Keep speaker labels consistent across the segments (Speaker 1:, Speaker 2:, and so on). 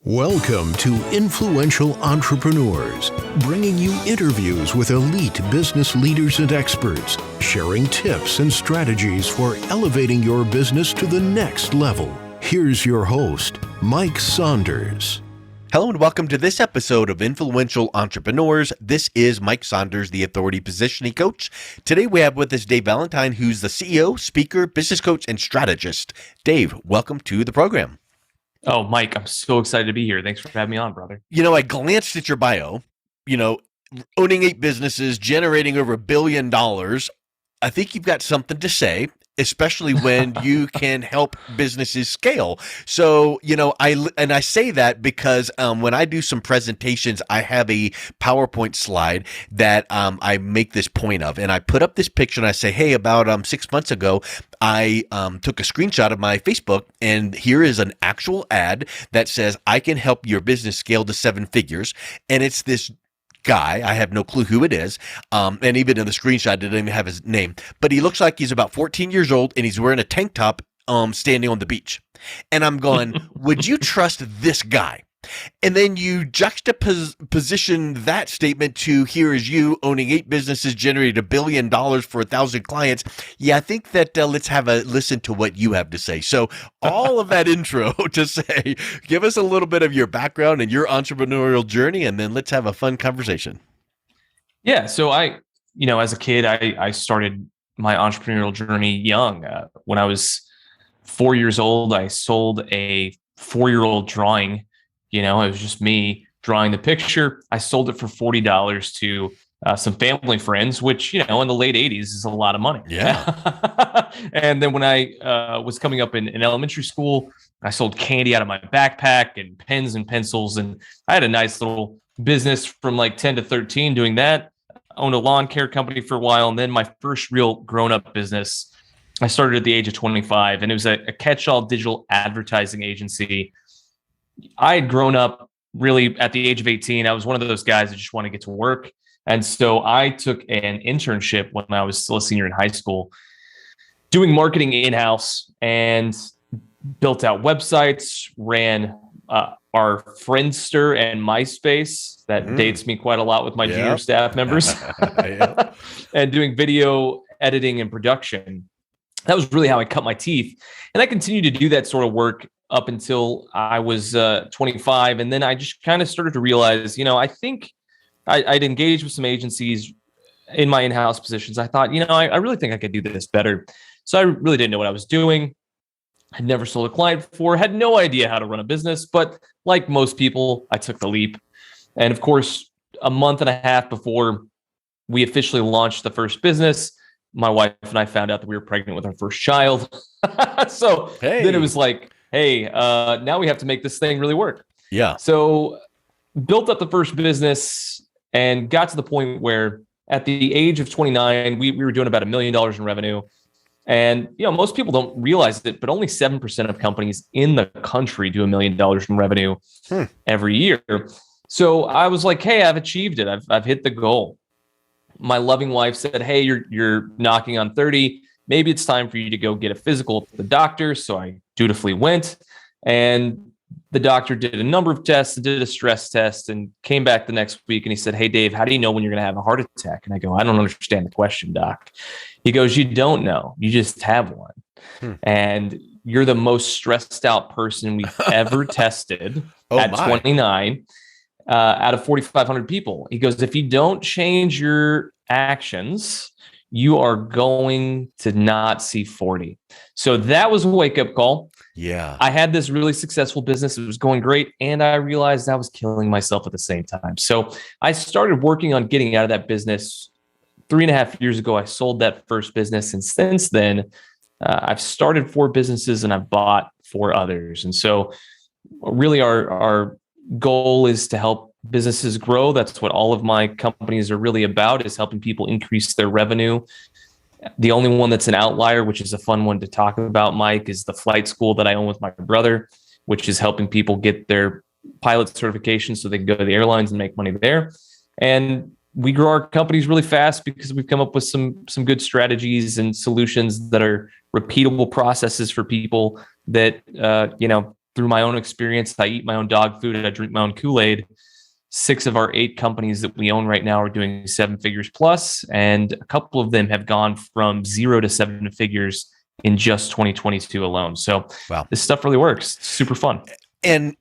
Speaker 1: Welcome to Influential Entrepreneurs, bringing you interviews with elite business leaders and experts, sharing tips and strategies for elevating your business to the next level. Here's your host, Mike Saunders.
Speaker 2: Hello and welcome to this episode of Influential Entrepreneurs. This is Mike Saunders, the Authority Positioning Coach. Today we have with us Dave Valentine, who's the CEO, speaker, business coach, and strategist. Dave, welcome to the program.
Speaker 3: Oh, Mike, I'm so excited to be here. Thanks for having me on, brother.
Speaker 2: I glanced at your bio, owning 8 businesses, generating over $1 billion. I think you've got something to say, especially when you can help businesses scale. So, I say that because when I do some presentations, I have a PowerPoint slide that I make this point of, and I put up this picture and I say, hey, about 6 months ago, I took a screenshot of my Facebook, and here is an actual ad that says, I can help your business scale to 7 figures. And it's this guy, I have no clue who it is, and even in the screenshot, I didn't even have his name, but he looks like he's about 14 years old, and he's wearing a tank top, standing on the beach. And I'm going, would you trust this guy? And then you juxtaposition that statement to, here is you owning 8 businesses, generated $1 billion for 1,000 clients. Yeah, I think that let's have a listen to what you have to say. So all of that intro to say, give us a little bit of your background and your entrepreneurial journey, and then let's have a fun conversation.
Speaker 3: Yeah. So as a kid, I started my entrepreneurial journey young. When I was 4 years old, I sold a 4-year-old drawing. It was just me drawing the picture. I sold it for $40 to some family friends, which, in the late 80s is a lot of money.
Speaker 2: Yeah.
Speaker 3: And then when I was coming up in elementary school, I sold candy out of my backpack and pens and pencils. And I had a nice little business from like 10 to 13 doing that. I owned a lawn care company for a while. And then my first real grown-up business, I started at the age of 25, and it was a catch-all digital advertising agency. I had grown up really at the age of 18. I was one of those guys that just want to get to work. And so I took an internship when I was still a senior in high school, doing marketing in-house, and built out websites, ran our Friendster and MySpace. That dates me quite a lot with my junior staff members. And doing video editing and production. That was really how I cut my teeth. And I continued to do that sort of work up until I was 25. And then I just kind of started to realize, I think I'd engaged with some agencies in my in-house positions. I thought, I really think I could do this better. So I really didn't know what I was doing. I'd never sold a client before, had no idea how to run a business. But like most people, I took the leap. And of course, a month and a half before we officially launched the first business, my wife and I found out that we were pregnant with our first child. So then it was like, hey, now we have to make this thing really work.
Speaker 2: Yeah.
Speaker 3: So built up the first business and got to the point where at the age of 29, we were doing about $1 million in revenue. And, most people don't realize it, but only 7% of companies in the country do $1 million in revenue every year. So I was like, hey, I've achieved it. I've hit the goal. My loving wife said, hey, you're knocking on 30. Maybe it's time for you to go get a physical at the doctor. So I dutifully went, and the doctor did a number of tests and did a stress test and came back the next week. And he said, hey, Dave, how do you know when you're going to have a heart attack? And I go, I don't understand the question, doc. He goes, you don't know. You just have one. And you're the most stressed out person we've ever tested at 29 out of 4,500 people. He goes, if you don't change your actions, you are going to not see 40. So that was a wake-up call.
Speaker 2: Yeah.
Speaker 3: I had this really successful business. It was going great. And I realized I was killing myself at the same time. So I started working on getting out of that business. 3.5 years ago, I sold that first business. And since then, I've started 4 businesses and I've bought 4 others. And so really our goal is to help businesses grow. That's what all of my companies are really about, is helping people increase their revenue. The only one that's an outlier, which is a fun one to talk about, Mike, is the flight school that I own with my brother, which is helping people get their pilot certification so they can go to the airlines and make money there. And we grow our companies really fast because we've come up with some good strategies and solutions that are repeatable processes for people that, through my own experience, I eat my own dog food and I drink my own Kool-Aid. 6 of our 8 companies that we own right now are doing 7 figures plus, and a couple of them have gone from 0 to 7 figures in just 2022 alone. So
Speaker 2: Wow.
Speaker 3: This stuff really works. It's super fun.
Speaker 2: And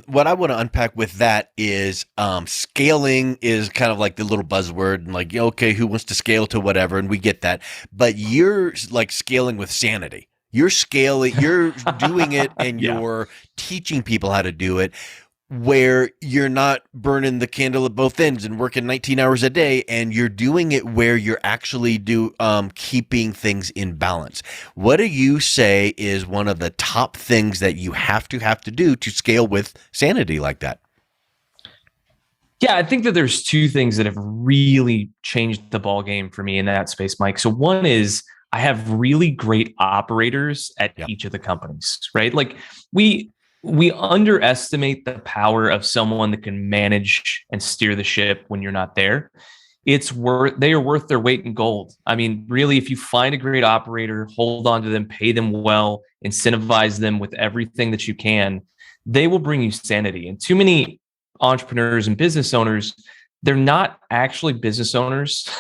Speaker 2: what I want to unpack with that is scaling is kind of like the little buzzword, and like, okay, who wants to scale to whatever, and we get that. But you're like scaling with sanity. You're scaling, you're doing it, and you're teaching people how to do it, where you're not burning the candle at both ends and working 19 hours a day, and you're doing it where you're actually keeping things in balance. What do you say is one of the top things that you have to do to scale with sanity like that?
Speaker 3: Yeah, I think that there's 2 things that have really changed the ball game for me in that space, Mike. So one is I have really great operators at each of the companies, right? Like we underestimate the power of someone that can manage and steer the ship when you're not there. They are worth their weight in gold. I mean, really, if you find a great operator, hold on to them, pay them well, incentivize them with everything that you can, they will bring you sanity. And too many entrepreneurs and business owners, they're not actually business owners.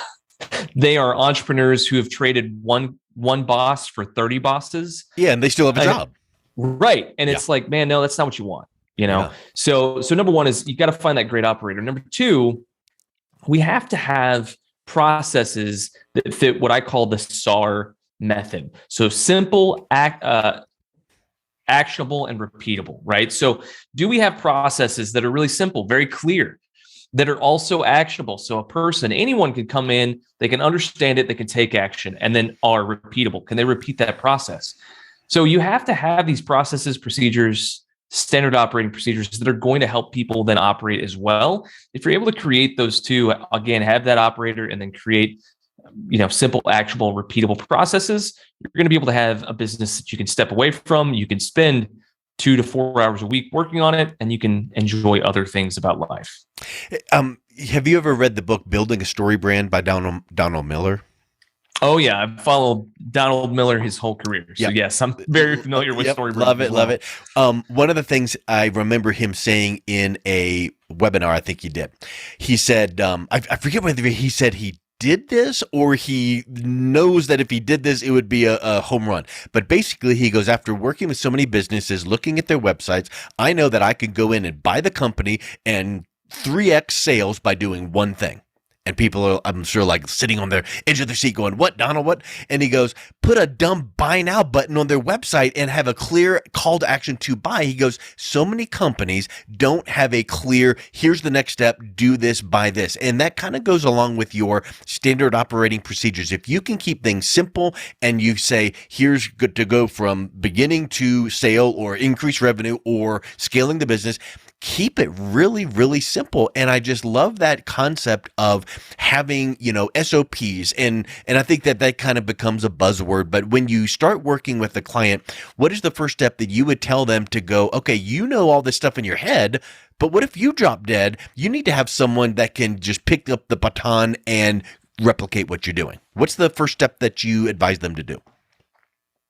Speaker 3: They are entrepreneurs who have traded one boss for 30 bosses.
Speaker 2: Yeah, and they still have a job.
Speaker 3: Right. And it's like, man, no, that's not what you want, you know? So number one is you got to find that great operator. Number 2, we have to have processes that fit what I call the SAR method. So simple, actionable, and repeatable, right? So do we have processes that are really simple, very clear, that are also actionable? So anyone can come in, they can understand it, they can take action, and then are repeatable. Can they repeat that process? So you have to have these processes, procedures, standard operating procedures that are going to help people then operate as well. If you're able to create those 2, again, have that operator and then create, simple, actionable, repeatable processes, you're going to be able to have a business that you can step away from. You can spend 2 to 4 hours a week working on it, and you can enjoy other things about life.
Speaker 2: Have you ever read the book Building a Story Brand by Donald Miller?
Speaker 3: Oh yeah, I've followed Donald Miller his whole career. So yes, I'm very familiar with story.
Speaker 2: Love it. One of the things I remember him saying in a webinar, I think he did, he said, I forget whether he said he did this or he knows that if he did this, it would be a home run. But basically he goes, after working with so many businesses, looking at their websites, I know that I could go in and buy the company and 3x sales by doing one thing. And people are, I'm sure, like sitting on their edge of their seat going, what, Donald, what? And he goes, put a dumb buy now button on their website and have a clear call to action to buy. He goes, so many companies don't have a clear, here's the next step, do this, buy this. And that kind of goes along with your standard operating procedures. If you can keep things simple and you say, here's good to go from beginning to sale or increase revenue or scaling the business, keep it really, really simple. And I just love that concept of having, SOPs. And I think that kind of becomes a buzzword. But when you start working with a client, what is the first step that you would tell them to go, okay, all this stuff in your head, but what if you drop dead? You need to have someone that can just pick up the baton and replicate what you're doing. What's the first step that you advise them to do?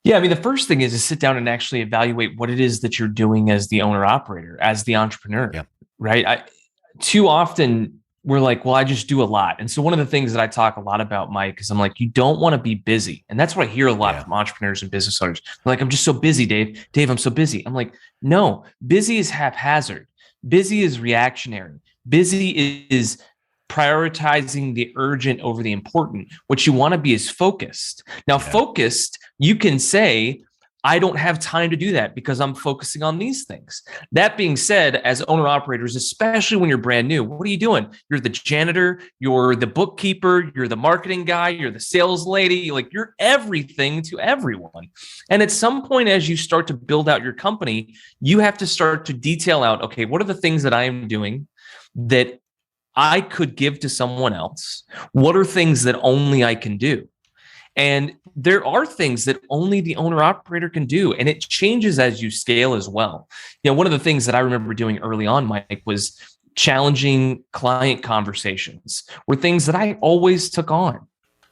Speaker 3: Yeah, I mean, the first thing is to sit down and actually evaluate what it is that you're doing as the owner operator, as the entrepreneur, right? Too often we're like, well, I just do a lot. And so one of the things that I talk a lot about, Mike, is I'm like, you don't want to be busy. And that's what I hear a lot from entrepreneurs and business owners. They're like, I'm just so busy, Dave. Dave, I'm so busy. I'm like, no, busy is haphazard. Busy is reactionary. Busy is prioritizing the urgent over the important. What you want to be is focused. Now, focused, you can say, I don't have time to do that because I'm focusing on these things. That being said, as owner operators, especially when you're brand new, what are you doing? You're the janitor, you're the bookkeeper, you're the marketing guy, you're the sales lady, like you're everything to everyone. And at some point, as you start to build out your company, you have to start to detail out, okay, what are the things that I am doing that I could give to someone else? What are things that only I can do? And there are things that only the owner operator can do. And it changes as you scale as well. One of the things that I remember doing early on, Mike, was challenging client conversations were things that I always took on.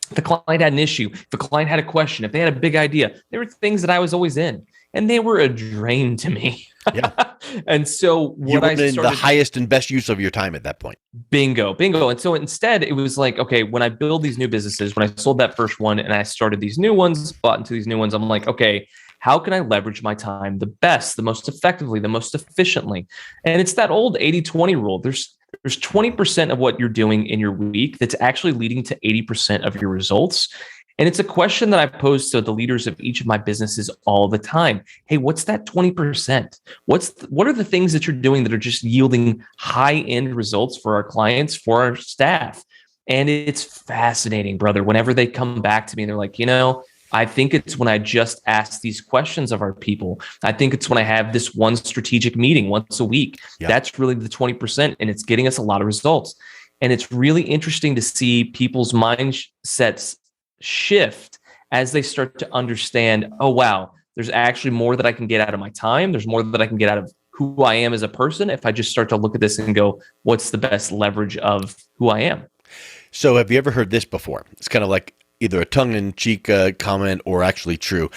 Speaker 3: If the client had an issue, if the client had a question, if they had a big idea, there were things that I was always in, and they were a drain to me.
Speaker 2: Yeah.
Speaker 3: And so
Speaker 2: You
Speaker 3: what I
Speaker 2: were in the
Speaker 3: started,
Speaker 2: highest and best use of your time at that point.
Speaker 3: bingo. And so instead it was like, okay, when I build these new businesses, when I sold that first one and I started these new ones, bought into these new ones, I'm like, okay, how can I leverage my time the best, the most effectively, the most efficiently? And it's that old 80-20 rule. There's 20% of what you're doing in your week that's actually leading to 80% of your results. And it's a question that I pose to the leaders of each of my businesses all the time. Hey, what's that 20%? What are the things that you're doing that are just yielding high end results for our clients, for our staff? And it's fascinating, brother. Whenever they come back to me, they're like, I think it's when I just ask these questions of our people. I think it's when I have this one strategic meeting once a week.
Speaker 2: Yeah.
Speaker 3: That's really the 20%, and it's getting us a lot of results. And it's really interesting to see people's mindsets shift as they start to understand, oh, wow, there's actually more that I can get out of my time. There's more that I can get out of who I am as a person if I just start to look at this and go, what's the best leverage of who I am?
Speaker 2: So have you ever heard this before? It's kind of like either a tongue-in-cheek comment or actually true.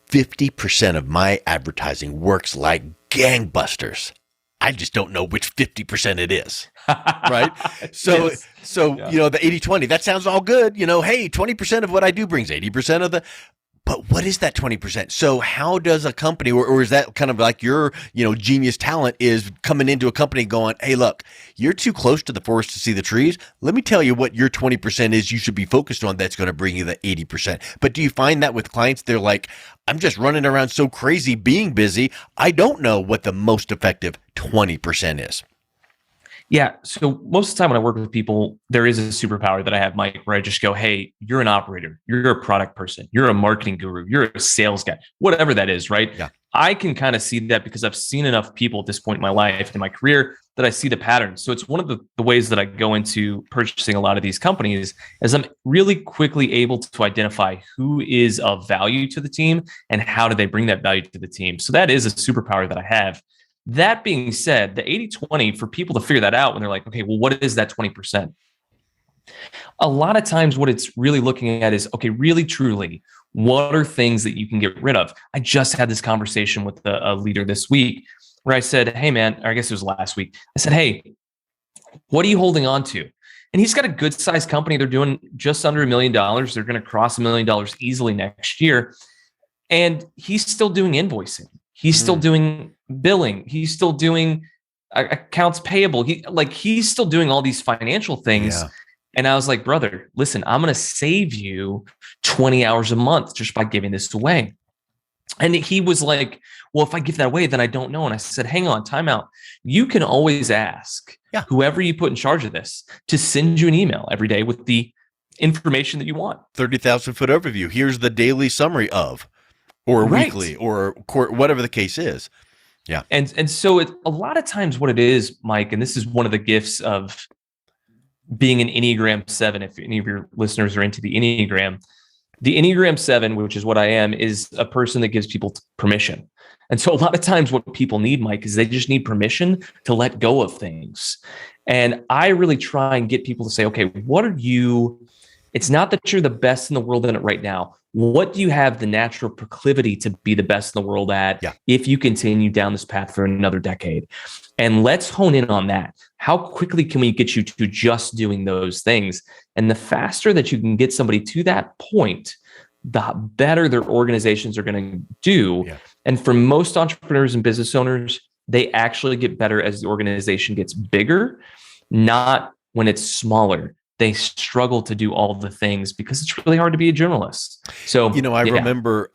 Speaker 2: 50% of my advertising works like gangbusters. I just don't know which 50% it is. Right? So,
Speaker 3: Yes.
Speaker 2: The 80-20, that sounds all good. Hey, 20% of what I do brings 80% of the, but what is that 20%? So how does a company, or is that kind of like your, genius talent is coming into a company going, hey, look, you're too close to the forest to see the trees. Let me tell you what your 20% is you should be focused on that's going to bring you the 80%. But do you find that with clients, they're like, I'm just running around so crazy being busy, I don't know what the most effective 20% is.
Speaker 3: Yeah. So most of the time when I work with people, there is a superpower that I have, Mike, where I just go, hey, you're an operator, you're a product person, you're a marketing guru, you're a sales guy, whatever that is, right?
Speaker 2: Yeah.
Speaker 3: I can kind of see that because I've seen enough people at this point in my life, in my career, that I see the patterns. So it's one of the ways that I go into purchasing a lot of these companies is I'm really quickly able to identify who is of value to the team and how do they bring that value to the team. So that is a superpower that I have. That being said, the 80-20, for people to figure that out when they're like, okay, well, what is that 20%? A lot of times what it's really looking at is, okay, really, truly, what are things that you can get rid of? I just had this conversation with a leader this week where I said, hey, man, or I guess it was last week. I said, hey, what are you holding on to? And he's got a good sized company. They're doing just under $1 million. They're going to cross $1 million easily next year. And he's still doing invoicing. He's still doing billing. He's still doing accounts payable. He's still doing all these financial things.
Speaker 2: Yeah.
Speaker 3: And I was like, brother, listen, I'm going to save you 20 hours a month just by giving this away. And he was like, well, if I give that away, then I don't know. And I said, hang on, time out. You can always ask whoever you put in charge of this to send you an email every day with the information that you want.
Speaker 2: 30,000 foot overview. Here's the daily summary of, or weekly, or whatever the case is. Yeah.
Speaker 3: And so a lot of times what it is, Mike, and this is one of the gifts of being an Enneagram 7, if any of your listeners are into the Enneagram 7, which is what I am, is a person that gives people permission. And so a lot of times what people need, Mike, is they just need permission to let go of things. And I really try and get people to say, okay, what are you? It's not that you're the best in the world in it right now. What do you have the natural proclivity to be the best in the world at if you continue down this path for another decade? And let's hone in on that. How quickly can we get you to just doing those things? And the faster that you can get somebody to that point, the better their organizations are going to do. Yeah. And for most entrepreneurs and business owners, they actually get better as the organization gets bigger, not when it's smaller. They struggle to do all the things because it's really hard to be a journalist. So,
Speaker 2: I remember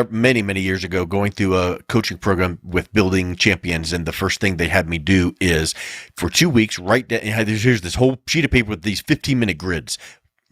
Speaker 2: many, many years ago going through a coaching program with Building Champions. And the first thing they had me do is for 2 weeks, write down, here's this whole sheet of paper with these 15-minute grids.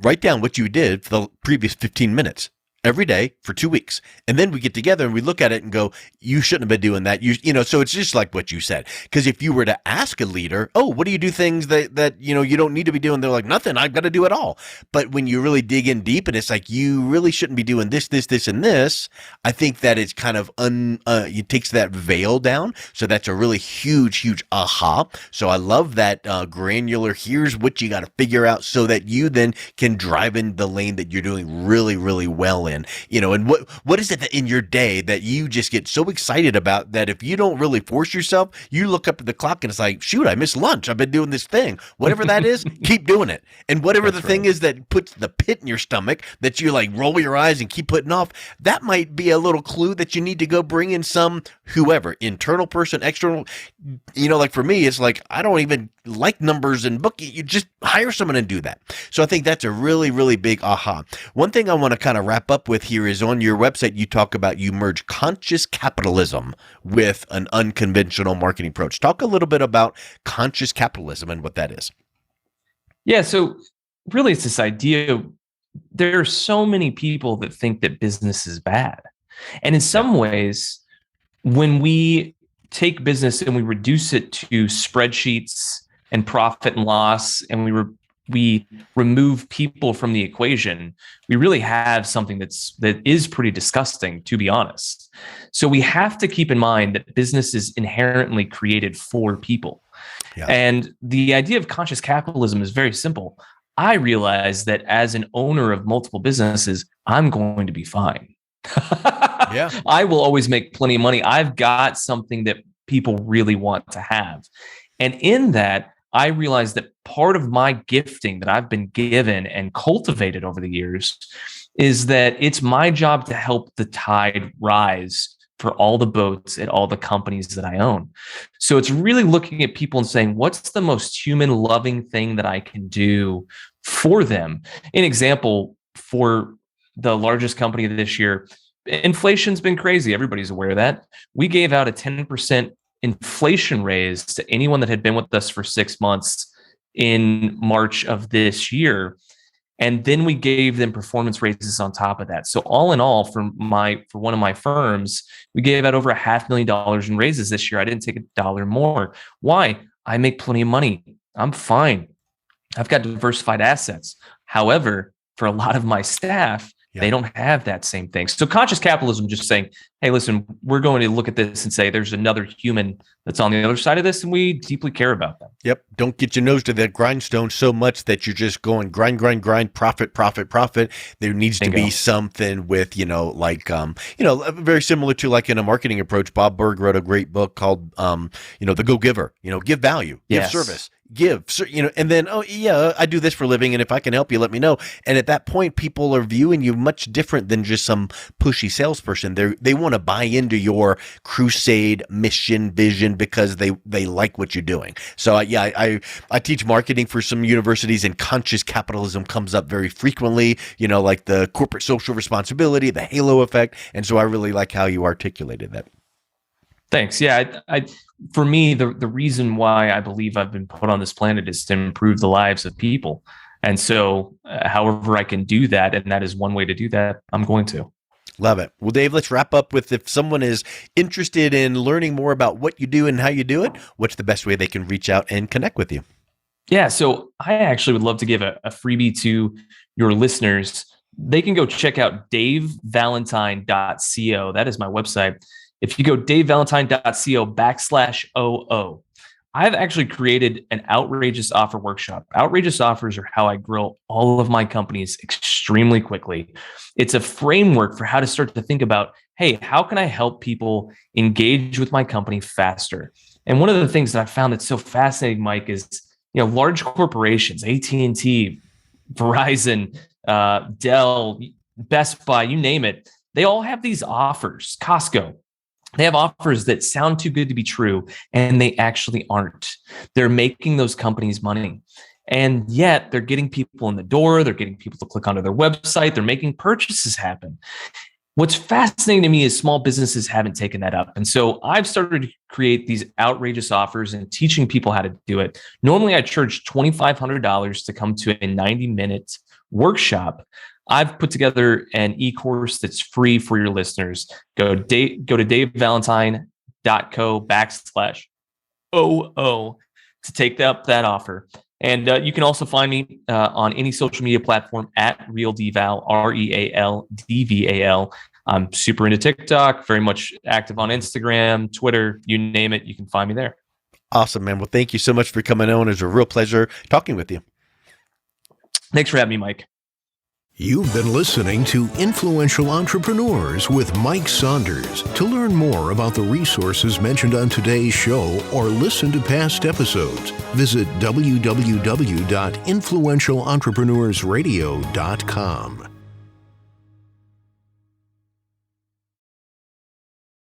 Speaker 2: Write down what you did for the previous 15 minutes. Every day for 2 weeks. And then we get together and we look at it and go, you shouldn't have been doing that. So it's just like what you said. Because if you were to ask a leader, oh, what do you do things that you don't need to be doing? They're like, nothing, I've got to do it all. But when you really dig in deep and it's like, you really shouldn't be doing this, and this, I think that it's kind of, it takes that veil down. So that's a really huge aha. So I love that granular, here's what you got to figure out so that you then can drive in the lane that you're doing really, really well in. in, and what is it that in your day that you just get so excited about that if you don't really force yourself, you look up at the clock and it's like, shoot, I missed lunch. I've been doing this thing. Whatever that is, keep doing it. And whatever the thing is that puts the pit in your stomach that you like roll your eyes and keep putting off, that might be a little clue that you need to go bring in some whoever, internal person, external. Like for me, it's like, I don't even like numbers and book. You just hire someone and do that. So I think that's a really, really big aha. One thing I want to kind of wrap up with here is on your website, you talk about you merge conscious capitalism with an unconventional marketing approach. Talk a little bit about conscious capitalism and what that is.
Speaker 3: Yeah. So really it's this idea. There are so many people that think that business is bad. And in some ways, when we take business and we reduce it to spreadsheets and profit and loss, and we remove people from the equation, we really have something that is pretty disgusting, to be honest. So we have to keep in mind that business is inherently created for people. Yeah. And the idea of conscious capitalism is very simple. I realize that as an owner of multiple businesses, I'm going to be fine. Yeah. I will always make plenty of money. I've got something that people really want to have. And in that, I realized that part of my gifting that I've been given and cultivated over the years is that it's my job to help the tide rise for all the boats at all the companies that I own. So it's really looking at people and saying, what's the most human loving thing that I can do for them? An example, for the largest company this year, inflation's been crazy. Everybody's aware of that. We gave out a 10% inflation raise to anyone that had been with us for 6 months in March of this year. And then we gave them performance raises on top of that. So all in all, for one of my firms, we gave out over $500,000 in raises this year. I didn't take $1 more. Why? I make plenty of money. I'm fine. I've got diversified assets. However, for a lot of my staff, they don't have that same thing. So conscious capitalism just saying, hey, listen, we're going to look at this and say there's another human that's on the other side of this, and we deeply care about them.
Speaker 2: Yep. Don't get your nose to that grindstone so much that you're just going grind, profit. There needs to be something with, very similar to like in a marketing approach. Bob Burg wrote a great book called, The Go-Giver. Give value, give service. Give, and then, I do this for a living, and if I can help you, let me know. And at that point, people are viewing you much different than just some pushy salesperson. They want to buy into your crusade mission vision because they like what you're doing. So I teach marketing for some universities, and conscious capitalism comes up very frequently, like the corporate social responsibility, the halo effect. And so I really like how you articulated that.
Speaker 3: Thanks. Yeah, for me, the reason why I believe I've been put on this planet is to improve the lives of people. And so however I can do that, and that is one way to do that, I'm going to.
Speaker 2: Love it. Well, Dave, let's wrap up with, if someone is interested in learning more about what you do and how you do it, what's the best way they can reach out and connect with you?
Speaker 3: Yeah, so I actually would love to give a freebie to your listeners. They can go check out davevalentine.co. That is my website. If you go davevalentine.co/OO, I've actually created an outrageous offer workshop. Outrageous offers are how I grow all of my companies extremely quickly. It's a framework for how to start to think about, hey, how can I help people engage with my company faster? And one of the things that I found that's so fascinating, Mike, is, large corporations, AT&T, Verizon, Dell, Best Buy, you name it, they all have these offers. Costco. They have offers that sound too good to be true, and they actually aren't. They're making those companies money. And yet they're getting people in the door. They're getting people to click onto their website. They're making purchases happen. What's fascinating to me is small businesses haven't taken that up. And so I've started to create these outrageous offers and teaching people how to do it. Normally, I charge $2,500 to come to a 90-minute workshop. I've put together an e-course that's free for your listeners. Go to davevalentine.co/OO to take up that offer. And you can also find me on any social media platform at RealDVal, RealDVal. I'm super into TikTok, very much active on Instagram, Twitter, you name it, you can find me there.
Speaker 2: Awesome, man. Well, thank you so much for coming on. It was a real pleasure talking with you.
Speaker 3: Thanks for having me, Mike.
Speaker 1: You've been listening to Influential Entrepreneurs with Mike Saunders. To learn more about the resources mentioned on today's show or listen to past episodes, visit www.influentialentrepreneurssradio.com.